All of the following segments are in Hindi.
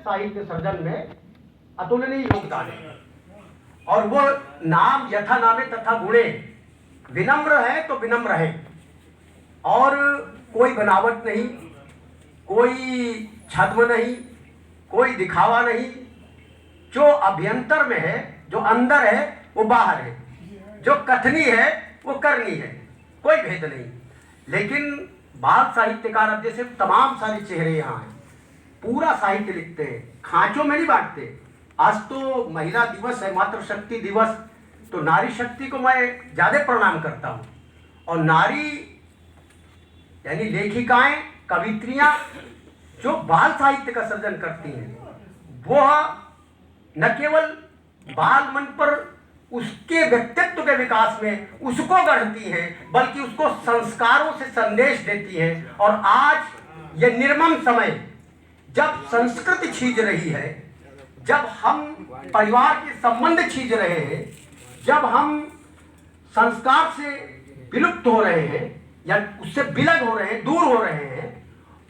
साहित्य सर्जन में अतुलनीय योगदान है। और वो नाम यथा नामे तथा गुणे, विनम्र है तो विनम्र है, और कोई बनावट नहीं, कोई छद्म नहीं, कोई दिखावा नहीं। जो अभ्यंतर में है, जो अंदर है वो बाहर है, जो कथनी है वो करनी है, कोई भेद नहीं। लेकिन बाल साहित्यकार, अब जैसे तमाम सारे चेहरे यहाँ हैं, पूरा साहित्य लिखते हैं, खांचों में नहीं बांटते। आज तो महिला दिवस है, मातृशक्ति दिवस, तो नारी शक्ति को मैं ज्यादा प्रणाम करता हूँ। और नारी यानी लेखिकाएं, कवित्रियां जो बाल साहित्य का सृजन करती हैं, वो न केवल बाल मन पर उसके व्यक्तित्व के विकास में उसको गढ़ती हैं, बल्कि उसको संस्कारों से संदेश देती हैं। और आज ये निर्मम समय, जब संस्कृति छीज रही है, जब हम परिवार के संबंध छीज रहे हैं, जब हम संस्कार से विलुप्त हो रहे हैं या उससे विलग हो रहे हैं, दूर हो रहे हैं,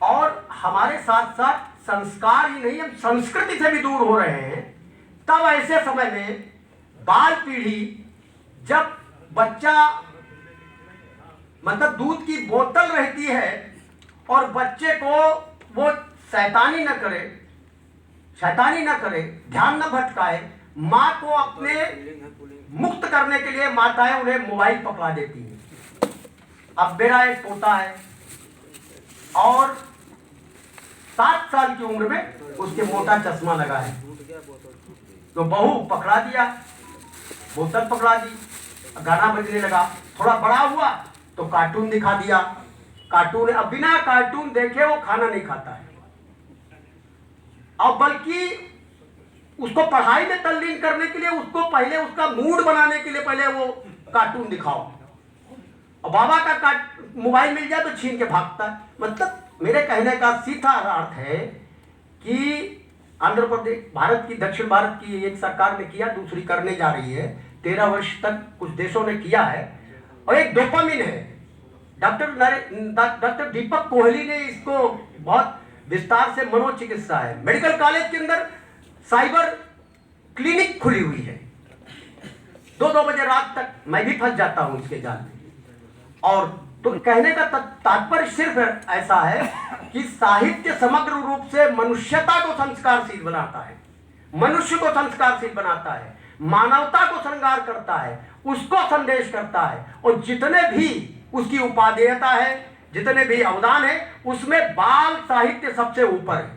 और हमारे साथ साथ संस्कार ही नहीं, हम संस्कृति से भी दूर हो रहे हैं, तब ऐसे समय में बाल पीढ़ी, जब बच्चा मतलब दूध की बोतल रहती है और बच्चे को वो शैतानी न करे, ध्यान न भटकाए, माँ को अपने मुक्त करने के लिए माताएं उन्हें मोबाइल पकड़ा देती हैं। अब मेरा एक पोता है और 7 साल की उम्र में उसके मोटा चश्मा लगा है, तो बहू पकड़ा दिया, बोतल पकड़ा दी, गाना बजने लगा। थोड़ा बड़ा हुआ तो कार्टून दिखा दिया, कार्टून, अब बिना कार्टून देखे वो खाना नहीं खाता है। और बल्कि उसको पढ़ाई में तल्लीन करने के लिए, उसको पहले उसका मूड बनाने के लिए पहले वो कार्टून दिखाओ, और बाबा का मोबाइल मिल जाए तो छीन के भागता है। मतलब मेरे कहने का सीधा अर्थ है कि आंध्र प्रदेश, भारत की, दक्षिण भारत की एक सरकार ने किया, दूसरी करने जा रही है, 13 वर्ष तक कुछ देशों ने किया है। और एक डोपामिन है, डॉक्टर दीपक कोहली ने इसको बहुत विस्तार से, मनोचिकित्सा है, मेडिकल कॉलेज के अंदर साइबर क्लिनिक खुली हुई है। 2-2 बजे रात तक मैं भी फंस जाता हूं इसके जाल में। और तो कहने का तात्पर्य सिर्फ ऐसा है कि साहित्य समग्र रूप से मनुष्यता को संस्कारशील बनाता है, मनुष्य को संस्कारशील बनाता है, मानवता को श्रृंगार करता है, उसको संदेश करता है। और जितने भी उसकी उपादेयता है, जितने भी अवदान है, उसमें बाल साहित्य सबसे ऊपर है,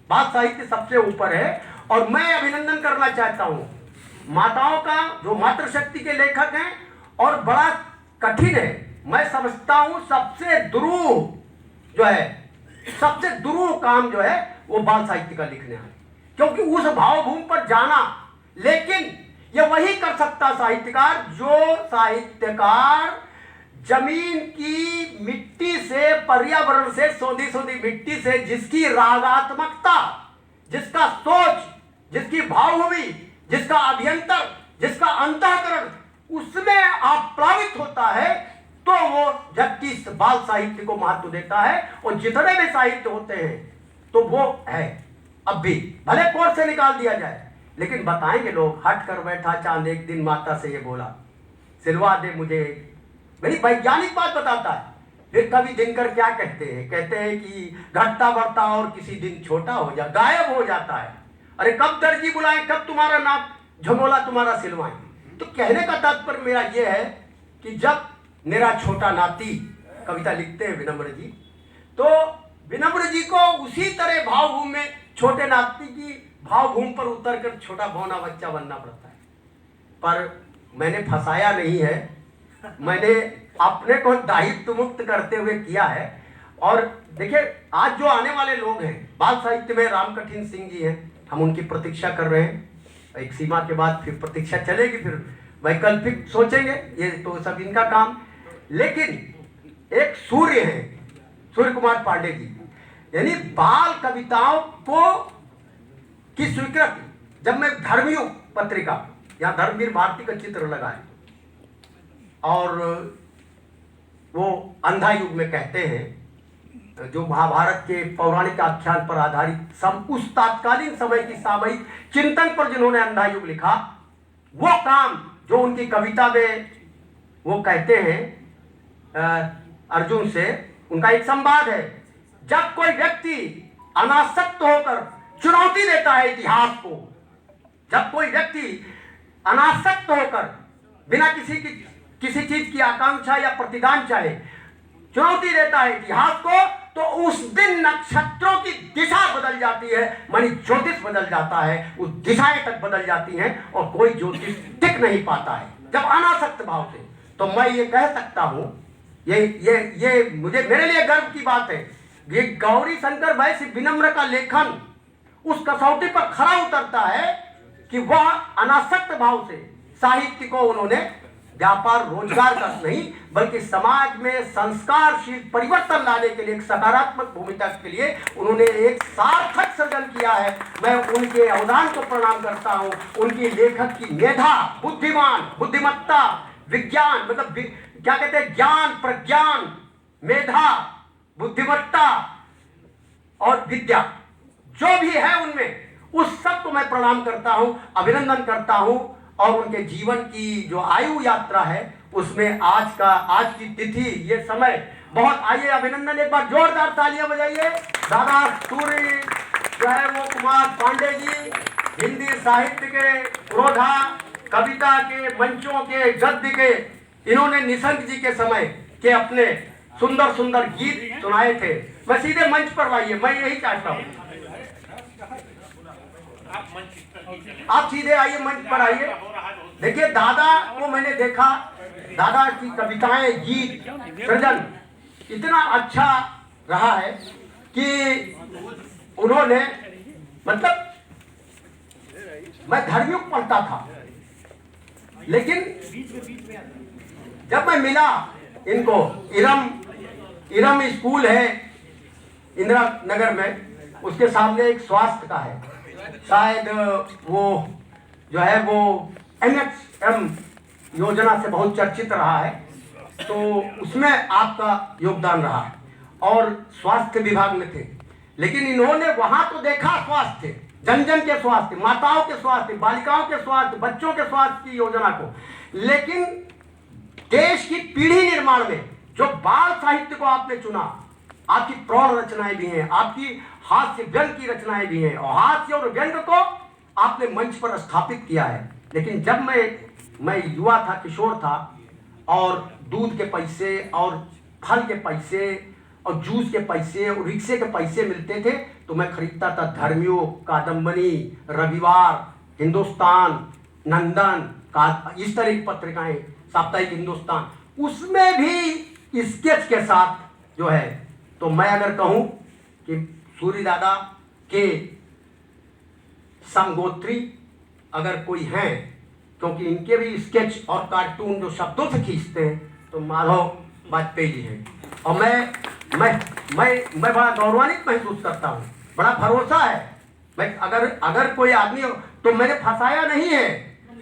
बाल साहित्य सबसे ऊपर है। और मैं अभिनंदन करना चाहता हूं माताओं का, जो मातृशक्ति के लेखक हैं, और बड़ा कठिन है, मैं समझता हूं सबसे दुरूह जो है, सबसे दुरूह काम जो है वो बाल साहित्य का लिखने है, क्योंकि उस भावभूमि पर जाना, लेकिन ये वही कर सकता साहित्यकार जो साहित्यकार जमीन की मिट्टी से, पर्यावरण से, सोंधी सोंधी मिट्टी से, जिसकी रागात्मकता, जिसका सोच, जिसकी भावभूमि, जिसका अभ्यंतर, जिसका अंतःकरण उसमें आप्लावित होता है, तो वो व्यक्ति बाल साहित्य को महत्व देता है। और जितने भी साहित्य होते हैं तो वो है, अब भी भले कोर्स से निकाल दिया जाए, लेकिन बताएंगे लोग, हट कर बैठा चांद एक दिन माता से ये बोला, सिलवा दे मुझे, बड़ी वैज्ञानिक बात बताता है। फिर कवि दिनकर क्या कहते हैं कि घटता बढ़ता और किसी दिन छोटा हो जा, गायब हो जाता है। अरे कब दर्जी बुलाए, कब तुम्हारा नाप झमोला तुम्हारा सिलवाएं। तो कहने का तात्पर्य मेरा यह है कि जब मेरा छोटा नाती कविता लिखते हैं विनम्र जी, तो विनम्र जी को उसी तरह भावभूमि में छोटे नाती की भावभूमि पर उतरकर छोटा बौना बच्चा बनना पड़ता है। पर मैंने फंसाया नहीं है, मैंने अपने को दायित्व मुक्त करते हुए किया है। और देखिए, आज जो आने वाले लोग हैं बाल साहित्य में, राम कठिन सिंह जी हैं, हम उनकी प्रतीक्षा कर रहे हैं। एक सीमा के बाद फिर प्रतीक्षा चलेगी, फिर वैकल्पिक सोचेंगे, ये तो सब इनका काम। लेकिन एक सूर्य है, सूर्य कुमार पांडे जी, यानी बाल कविताओं को की स्वीकृति, जब मैं धर्मयुग पत्रिका, यहाँ धर्मवीर भारती का चित्र लगा है, और वो अंधा युग में कहते हैं जो महाभारत के पौराणिक आख्यान पर आधारित उस तात्कालीन समय की सामयिक चिंतन पर जिन्होंने अंधा युग लिखा, वो काम जो उनकी कविता में वो कहते हैं अर्जुन से, उनका एक संवाद है। जब कोई व्यक्ति अनासक्त होकर चुनौती देता है इतिहास को, जब कोई व्यक्ति अनासक्त होकर बिना किसी चीज की आकांक्षा या प्रतिदान चाहे चुनौती देता है इतिहास को, तो उस दिन नक्षत्रों की दिशा बदल जाती है, मानी ज्योतिष बदल जाता है, उस दिशाएं तक बदल जाती हैं और कोई ज्योतिष टिक नहीं पाता है जब अनासक्त भाव से। तो मैं ये कह सकता हूं, ये मुझे मेरे लिए गर्व की बात है, ये गौरी शंकर वैश्य विनम्र का लेखन उस कसौटी पर खरा उतरता है कि वह अनासक्त भाव से साहित्य को उन्होंने व्यापार रोजगार का नहीं बल्कि समाज में संस्कारशील परिवर्तन लाने के लिए, एक सकारात्मक भूमिका के लिए उन्होंने एक सार्थक सृजन किया है। मैं उनके अवदान को प्रणाम करता हूं। उनकी लेखक की मेधा, बुद्धिमत्ता, विज्ञान, मतलब क्या कहते हैं, ज्ञान, प्रज्ञान, मेधा, बुद्धिमत्ता और विद्या जो भी है उनमें, उस सब को मैं प्रणाम करता हूं, अभिनंदन करता हूं। और उनके जीवन की जो आयु यात्रा है उसमें आज की तिथि, ये समय बहुत, आइए अभिनंदन, एक बार जोरदार तालियां बजाइए। दादा सूर्य जो है वो कुमार पांडे जी, हिंदी साहित्य के पुरोधा, कविता के मंचों के, गद्य के, इन्होंने निशंक जी के समय के अपने सुंदर सुंदर गीत सुनाए थे। मैं सीधे मंच पर लाइए, मैं यही चाहता हूँ, आप सीधे आइए, मंच पर आइए। देखिए दादा को मैंने देखा, दादा की कविताएं, गीत, सृजन इतना अच्छा रहा है कि उन्होंने, मतलब मैं धर्मयुग पढ़ता था, लेकिन जब मैं मिला इनको, इरम स्कूल है इंदिरा नगर में, उसके सामने एक स्वास्थ्य का है, शायद वो जो है वो NHM योजना से बहुत चर्चित रहा है, तो उसमें आपका योगदान रहा और स्वास्थ्य विभाग में थे। लेकिन इन्होंने वहां तो देखा स्वास्थ्य, जन जन के स्वास्थ्य, माताओं के स्वास्थ्य, बालिकाओं के स्वास्थ्य, बच्चों के स्वास्थ्य की योजना को, लेकिन देश की पीढ़ी निर्माण में जो बाल साहित्य को आपने चुना, आपकी प्रौढ़ रचनाएं भी हैं, आपकी हास्य व्यंग की रचनाएं भी हैं, और हास्य और व्यंग को आपने मंच पर स्थापित किया है। लेकिन जब मैं युवा था, किशोर था, और दूध के पैसे और फल के पैसे और जूस के पैसे और रिक्शे के पैसे मिलते थे, तो मैं खरीदता था धर्मयुग, कादम्बनी, रविवार, हिंदुस्तान, नंदन, इस तरह की पत्रिकाएं, साप्ताहिक हिंदुस्तान, उसमें भी स्केच के साथ जो है। तो मैं अगर कहूं कि सूर्य दादा के संगोत्री अगर कोई है, क्योंकि इनके भी स्केच और कार्टून जो शब्दों से खींचते हैं, तो माधव वाजपेयी जी हैं। और मैं बड़ा गौरवान्वित महसूस करता हूँ, बड़ा भरोसा है। मैं अगर कोई आदमी हो, तो मैंने फंसाया नहीं है,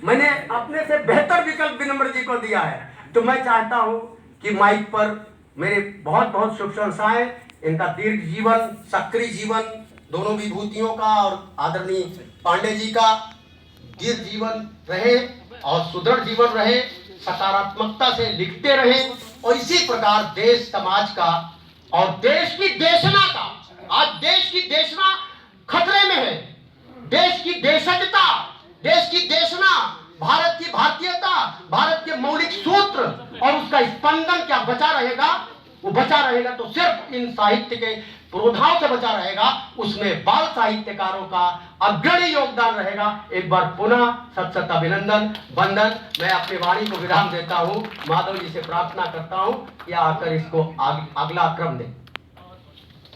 मैंने अपने से बेहतर विकल्प विनम्र जी को दिया है। तो मैं चाहता हूँ कि माइक पर मेरे बहुत बहुत शुभ संस्थाएं, इनका दीर्घ जीवन, सक्रिय जीवन, दोनों विभूतियों का और आदरणीय पांडे जी का दीर्घ जीवन रहे और सुदृढ़ जीवन रहे, सकारात्मकता से लिखते रहे, और इसी प्रकार देश समाज का और देश की देशना का, आज देश की देशना खतरे में है, देश की देशजता, देश की देशना, भारत की भारतीयता, भारत के मौलिक सूत्र और उसका स्पंदन क्या बचा रहेगा? वो बचा रहेगा तो सिर्फ इन साहित्य के पुरोधाओं से बचा रहेगा, उसमें बाल साहित्यकारों का अग्रणी योगदान रहेगा। एक बार पुनः सत सत अभिनंदन, वंदन। मैं अपनी वाणी को विराम देता हूँ, माधव जी से प्रार्थना करता हूँ कि आकर इसको अगला क्रम दें।